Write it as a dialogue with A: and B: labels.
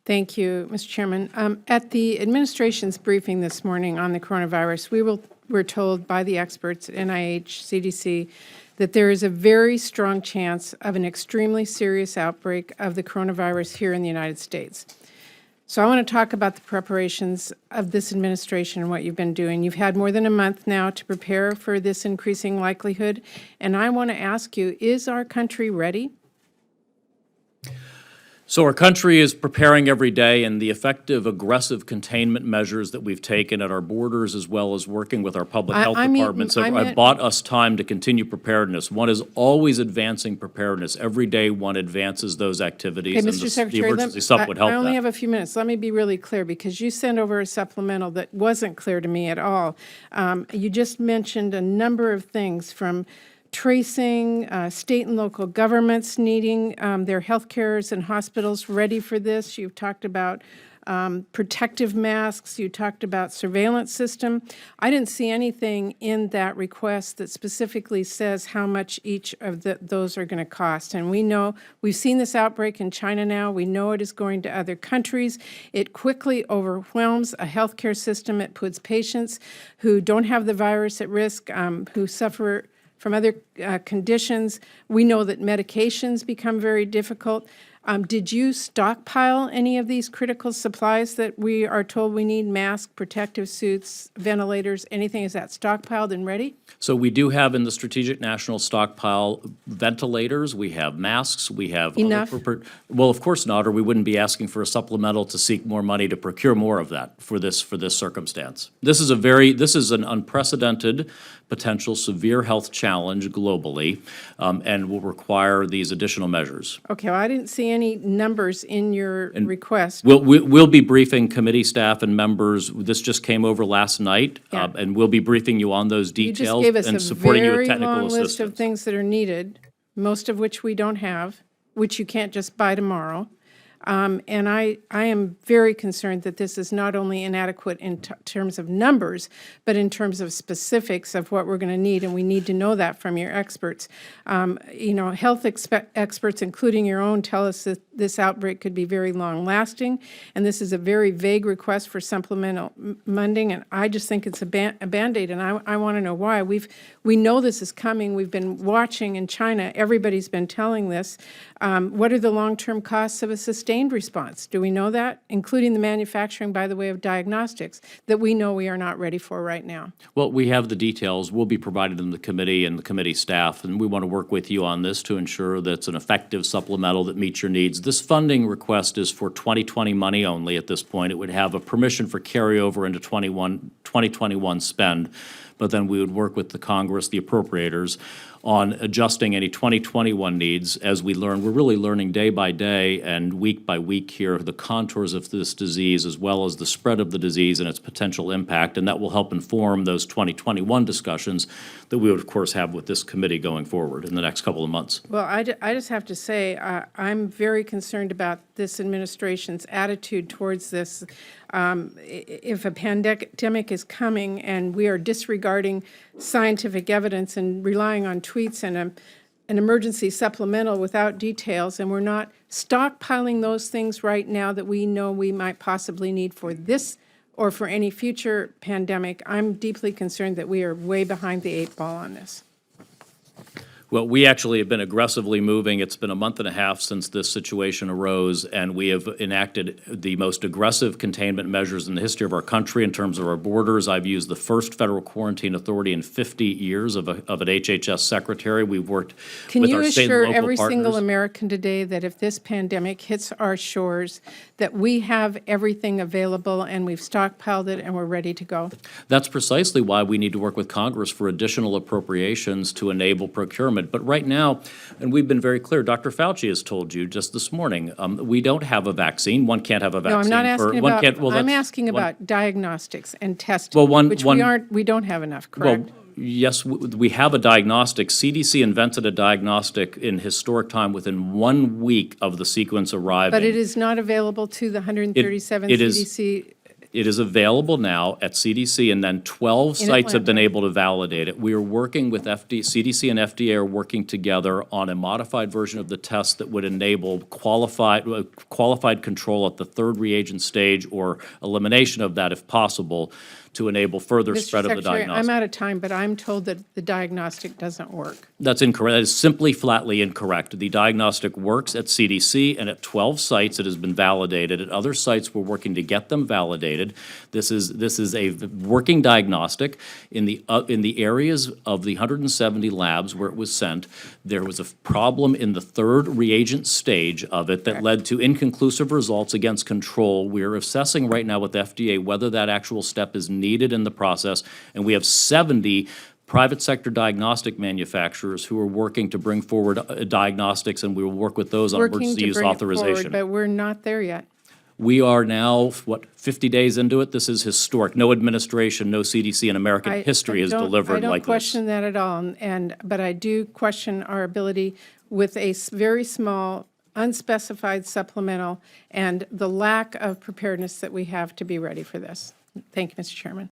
A: Thank you, Mr. Chairman. At the administration's briefing this morning on the coronavirus, we were told by the experts at NIH, CDC, that there is a very strong chance of an extremely serious outbreak of the coronavirus here in the United States. So I want to talk about the preparations of this administration and what you've been doing. You've had more than a month now to prepare for this increasing likelihood, and I want to ask you, is our country ready?
B: So our country is preparing every day, and the effective, aggressive containment measures that we've taken at our borders, as well as working with our public health departments, have bought us time to continue preparedness. One is always advancing preparedness. Every day one advances those activities,
A: Okay,
B: and
A: Mr. Secretary,
B: the emergency sup would help
A: I only
B: that.
A: have a few minutes. Let me be really clear, because you sent over a supplemental that wasn't clear to me at all. You just mentioned a number of things, from tracing, state and local governments needing their health cares and hospitals ready for this. You've talked about protective masks. You talked about surveillance system. I didn't see anything in that request that specifically says how much each of those are going to cost. And we know, we've seen this outbreak in China now. We know it is going to other countries. It quickly overwhelms a healthcare system. It puts patients who don't have the virus at risk, who suffer from other conditions. We know that medications become very difficult. Did you stockpile any of these critical supplies that we are told we need? Masks, protective suits, ventilators, anything? Is that stockpiled and ready?
B: So we do have in the Strategic National Stockpile ventilators, we have masks, we have...
A: Enough?
B: Well, of course not, or we wouldn't be asking for a supplemental to seek more money to procure more of that for this circumstance. This is an unprecedented, potential severe health challenge globally, and will require these additional measures.
A: Okay, well, I didn't see any numbers in your request.
B: We'll be briefing committee staff and members. This just came over last night,
A: Yeah.
B: And we'll be briefing you on those
A: You just
B: details
A: gave us
B: and
A: a
B: supporting you with
A: very
B: technical
A: long
B: assistance.
A: list of things that are needed, most of which we don't have, which you can't just buy tomorrow. And I am very concerned that this is not only inadequate in terms of numbers, but in terms of specifics of what we're going to need, and we need to know that from your experts. You know, health experts, including your own, tell us that this outbreak could be very long-lasting, and this is a very vague request for supplemental funding, and I just think it's a Band-Aid, and I want to know why. We know this is coming. We've been watching in China. Everybody's been telling this. What are the long-term costs of a sustained response? Do we know that? Including the manufacturing, by the way, of diagnostics that we know we are not ready for right now.
B: Well, we have the details. We'll be provided in the committee and the committee staff, and we want to work with you on this to ensure that it's an effective supplemental that meets your needs. This funding request is for 2020 money only at this point. It would have a permission for carryover into 2021 spend, but then we would work with the Congress, the appropriators, on adjusting any 2021 needs as we learn. We're really learning day by day and week by week here the contours of this disease, as well as the spread of the disease and its potential impact, and that will help inform those 2021 discussions that we would, of course, have with this committee going forward in the next couple of months.
A: Well, I just have to say, I'm very concerned about this administration's attitude towards this. If a pandemic is coming and we are disregarding scientific evidence and relying on tweets and an emergency supplemental without details, and we're not stockpiling those things right now that we know we might possibly need for this or for any future pandemic, I'm deeply concerned that we are way behind the 8 ball on this.
B: Well, we actually have been aggressively moving. It's been a month and a half since this situation arose, and we have enacted the most aggressive containment measures in the history of our country in terms of our borders. I've used the first federal quarantine authority in 50 years of an HHS secretary. We've worked with our state and local partners. Can you assure
A: every single American today that if this pandemic hits our shores, that we have everything available and we've stockpiled it and we're ready to go?
B: That's precisely why we need to work with Congress for additional appropriations to enable procurement. But right now, and we've been very clear, Dr. Fauci has told you just this morning, we don't have a vaccine. One can't have a vaccine.
A: No, I'm not asking about, I'm asking about diagnostics and testing, which we don't have enough, correct?
B: Well, yes, we have a diagnostic. CDC invented a diagnostic in historic time within 1 week of the sequence arriving.
A: But it is not available to the 137 CDC
B: It is available now at CDC, and then 12 sites have been
A: Atlanta.
B: able to validate it. We are working with CDC and FDA are working together on a modified version of the test that would enable qualified control at the third reagent stage or elimination of that if possible to enable further
A: Mr.
B: spread of the
A: Secretary,
B: diagnostic.
A: I'm out of time, but I'm told that the diagnostic doesn't work.
B: That's incorrect. That is simply flatly incorrect. The diagnostic works at CDC, and at 12 sites it has been validated. At other sites, we're working to get them validated. This is a working diagnostic. In the areas of the 170 labs where it was sent, there was a problem in the third reagent stage of it that led to inconclusive results against control. We're assessing right now with the FDA whether that actual step is needed in the process, and we have 70 private sector diagnostic manufacturers who are working to bring forward diagnostics, and we will work with those on
A: Working
B: emergency
A: to
B: use
A: bring it forward,
B: authorization.
A: but we're not there yet.
B: We are now, 50 days into it? This is historic. No administration, no CDC in American history has delivered like
A: I don't
B: this.
A: question that at all, but I do question our ability with a very small, unspecified supplemental and the lack of preparedness that we have to be ready for this. Thank you, Mr. Chairman.